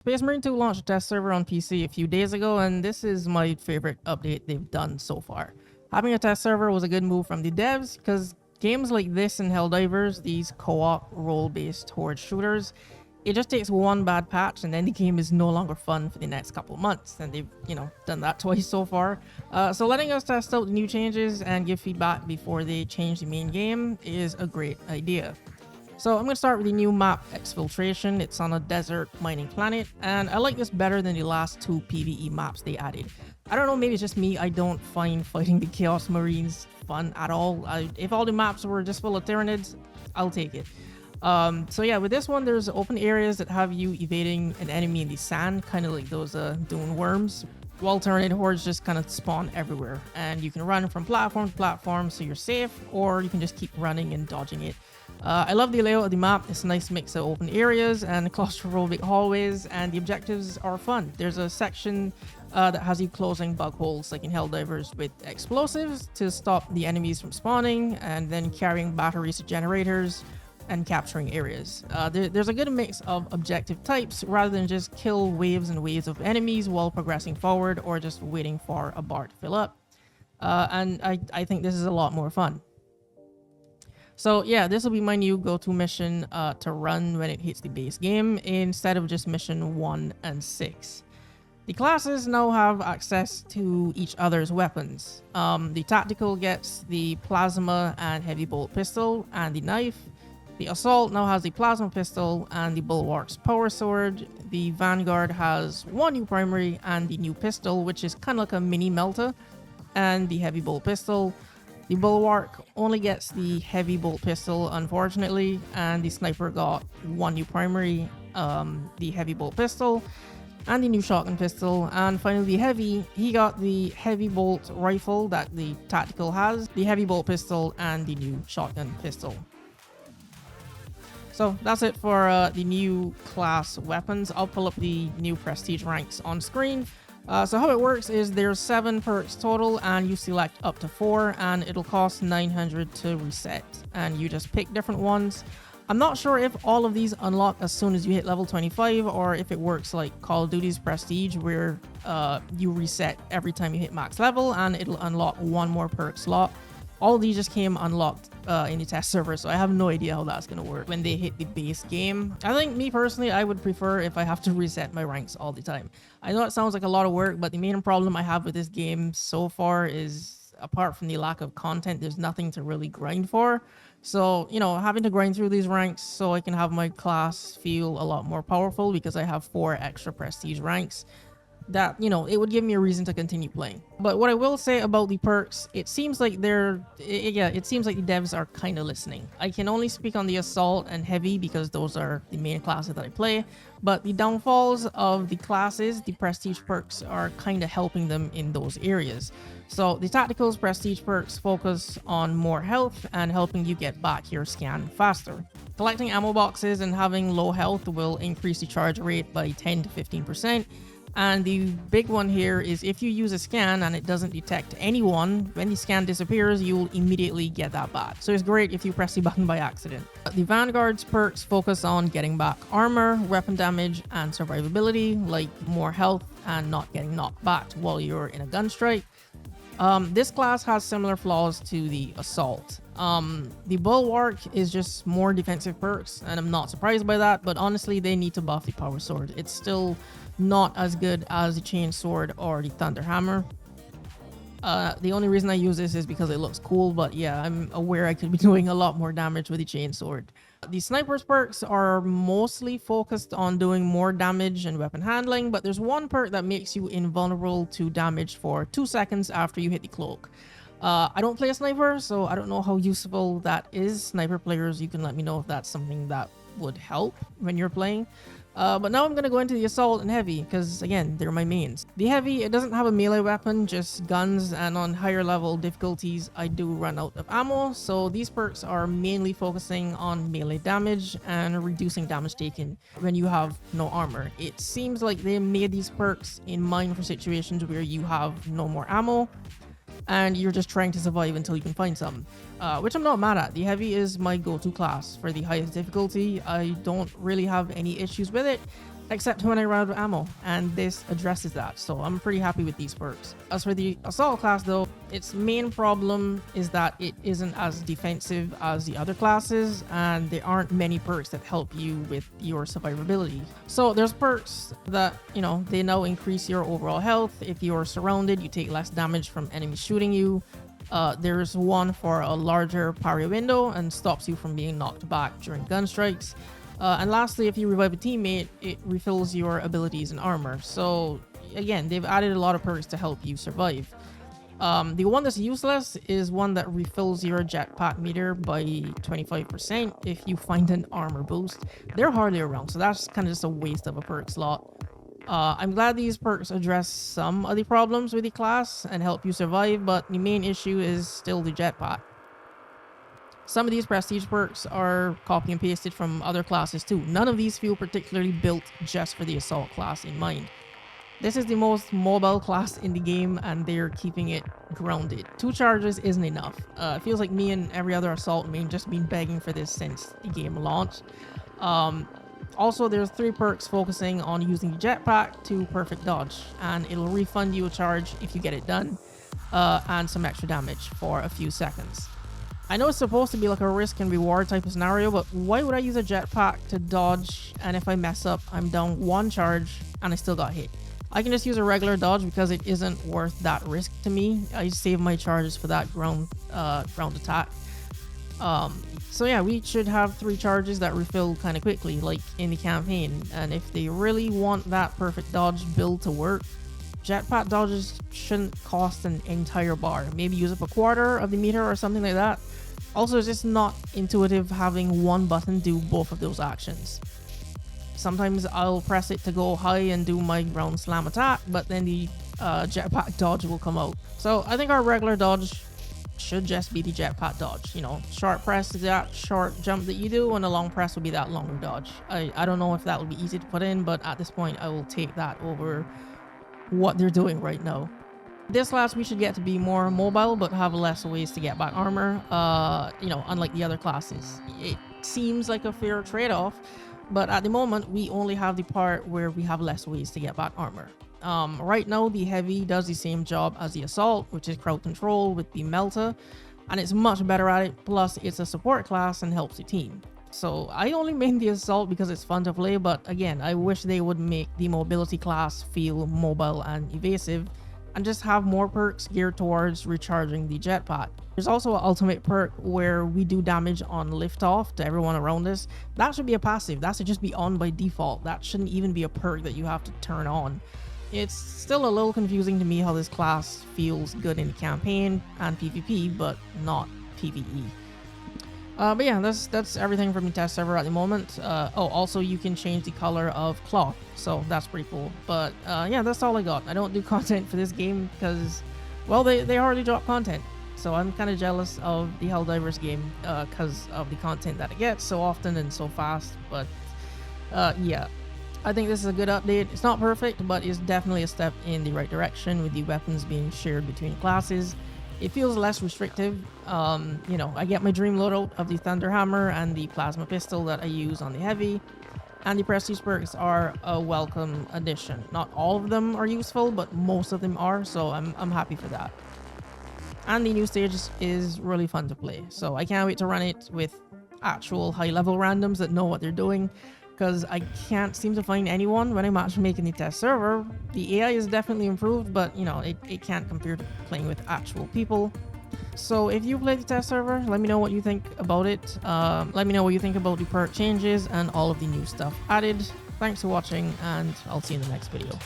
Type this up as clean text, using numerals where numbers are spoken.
Space Marine 2 launched a test server on PC a few days ago, and this is my favorite update they've done so far. Having a test server was a good move from the devs, because games like this and Helldivers, these co-op role-based horde shooters, it just takes one bad patch and then the game is no longer fun for the next couple of months, and they've, done that twice so far. So letting us test out the new changes and give feedback before they change the main game is a great idea. So I'm going to start with the new map, Exfiltration. It's on a desert mining planet, and I like this better than the last two PvE maps they added. I don't know, maybe it's just me, I don't find fighting the Chaos Marines fun at all. If all the maps were just full of Tyranids, I'll take it. So yeah, with this one, there's open areas that have you evading an enemy in the sand, kind of like those dune worms, while Tyranid hordes just kind of spawn everywhere. And you can run from platform to platform so you're safe, or you can just keep running and dodging it. I love the layout of the map. It's a nice mix of open areas and claustrophobic hallways, and the objectives are fun. There's a section that has you closing bug holes like in Helldivers with explosives to stop the enemies from spawning, and then carrying batteries to generators and capturing areas. There's a good mix of objective types rather than just kill waves and waves of enemies while progressing forward or just waiting for a bar to fill up. And I think this is a lot more fun. So yeah, this will be my new go-to mission to run when it hits the base game instead of just mission 1 and 6. The classes now have access to each other's weapons. The tactical gets the plasma and heavy bolt pistol and the knife. The assault now has the plasma pistol and the Bulwark's power sword. The Vanguard has one new primary and the new pistol, which is kind of like a mini melta, and the heavy bolt pistol. The Bulwark only gets the heavy bolt pistol, unfortunately, and the sniper got one new primary, the heavy bolt pistol, and the new shotgun pistol. And finally, the heavy, he got the heavy bolt rifle that the tactical has, the heavy bolt pistol, and the new shotgun pistol. So that's it for the new class weapons. I'll pull up the new prestige ranks on screen. So how it works is there's 7 perks total, and you select up to 4, and it'll cost 900 to reset, and you just pick different ones. I'm not sure if all of these unlock as soon as you hit level 25, or if it works like Call of Duty's Prestige, where you reset every time you hit max level and it'll unlock one more perk slot. All of these just came unlocked in the test server, so I have no idea how that's going to work when they hit the base game. I think, me personally, I would prefer if I have to reset my ranks all the time. I know it sounds like a lot of work, but the main problem I have with this game so far is, apart from the lack of content, there's nothing to really grind for. So, having to grind through these ranks so I can have my class feel a lot more powerful, because I have 4 extra prestige ranks, that, it would give me a reason to continue playing. But what I will say about the perks, it seems like it seems like the devs are kind of listening. I can only speak on the assault and heavy because those are the main classes that I play, but the downfalls of the classes, the prestige perks are kind of helping them in those areas. So the tactical's prestige perks focus on more health and helping you get back your scan faster. Collecting ammo boxes and having low health will increase the charge rate by 10 to 15%. And the big one here is if you use a scan and it doesn't detect anyone, when the scan disappears, you'll immediately get that back. So it's great if you press the button by accident. The Vanguard's perks focus on getting back armor, weapon damage, and survivability, like more health and not getting knocked back while you're in a gunstrike. This class has similar flaws to the assault. The Bulwark is just more defensive perks, and I'm not surprised by that, but honestly, they need to buff the power sword. It's still not as good as the chain sword or the thunder hammer. The only reason I use this is because it looks cool, but yeah, I'm aware I could be doing a lot more damage with the chain sword. The sniper's perks are mostly focused on doing more damage and weapon handling, but there's one perk that makes you invulnerable to damage for 2 seconds after you hit the cloak. I don't play a sniper, so I don't know how useful that is. Sniper players, you can let me know if that's something that would help when you're playing. But now I'm going to go into the assault and heavy, because again, they're my mains. The heavy, it doesn't have a melee weapon, just guns, and on higher level difficulties, I do run out of ammo, so these perks are mainly focusing on melee damage and reducing damage taken when you have no armor. It seems like they made these perks in mind for situations where you have no more ammo, and you're just trying to survive until you can find some, which I'm not mad at. The heavy is my go-to class for the highest difficulty. I don't really have any issues with it. except when I run out of ammo, and this addresses that, so I'm pretty happy with these perks. As for the assault class though, its main problem is that it isn't as defensive as the other classes, and there aren't many perks that help you with your survivability. So there's perks that, you know, they now increase your overall health. If you're surrounded, you take less damage from enemies shooting you. There's one for a larger parry window and stops you from being knocked back during gun strikes. And lastly, if you revive a teammate, it refills your abilities and armor. So again, they've added a lot of perks to help you survive. The one that's useless is one that refills your jetpack meter by 25% if you find an armor boost. They're hardly around, so that's kind of just a waste of a perk slot. I'm glad these perks address some of the problems with the class and help you survive, but the main issue is still the jetpack. Some of these prestige perks are copy and pasted from other classes too. None of these feel particularly built just for the assault class in mind. This is the most mobile class in the game, and they're keeping it grounded. 2 charges isn't enough. It feels like me and every other assault main just been begging for this since the game launched. Also, there's 3 perks focusing on using the jetpack to perfect dodge, and it'll refund you a charge if you get it done, and some extra damage for a few seconds. I know it's supposed to be like a risk and reward type of scenario, but why would I use a jetpack to dodge, and if I mess up, I'm down 1 charge and I still got hit? I can just use a regular dodge because it isn't worth that risk to me. I save my charges for that ground attack. So yeah, we should have 3 charges that refill kind of quickly, like in the campaign. And if they really want that perfect dodge build to work, jetpack dodges shouldn't cost an entire bar. Maybe use up a quarter of the meter or something like that. Also, it's just not intuitive having one button do both of those actions. Sometimes I'll press it to go high and do my ground slam attack, but then the jetpack dodge will come out. So I think our regular dodge should just be the jetpack dodge. You know, short press is that short jump that you do, and a long press will be that longer dodge. I don't know if that will be easy to put in, but at this point I will take that over what they're doing right now. This class we should get to be more mobile, but have less ways to get back armor. You know, unlike the other classes. It seems like a fair trade-off, but at the moment we only have the part where we have less ways to get back armor. Right now the heavy does the same job as the assault, which is crowd control with the melter, and it's much better at it. Plus it's a support class and helps the team. So I only main the assault because it's fun to play, but again, I wish they would make the mobility class feel mobile and evasive, and just have more perks geared towards recharging the jetpack. There's also an ultimate perk where we do damage on liftoff to everyone around us. That should be a passive. That should just be on by default. That shouldn't even be a perk that you have to turn on. It's still a little confusing to me how this class feels good in the campaign and PvP, but not PvE. But yeah, that's everything from the test server at the moment. Oh, also you can change the color of cloth, so that's pretty cool. But yeah, that's all I got. I don't do content for this game because, well, they hardly drop content. So I'm kind of jealous of the Helldivers game because of the content that it gets so often and so fast. But yeah, I think this is a good update. It's not perfect, but it's definitely a step in the right direction with the weapons being shared between classes. It feels less restrictive. You know, I get my dream loadout of the Thunder Hammer and the plasma pistol that I use on the heavy, and the prestige perks are a welcome addition. Not all of them are useful, but most of them are, so I'm happy for that. And the new stage is really fun to play, so I can't wait to run it with actual high-level randoms that know what they're doing, because I can't seem to find anyone when I'm actually making the test server. The AI is definitely improved, but you know, it can't compare to playing with actual people. So if you play the test server, let me know what you think about it. Let me know what you think about the perk changes and all of the new stuff added. Thanks for watching, and I'll see you in the next video.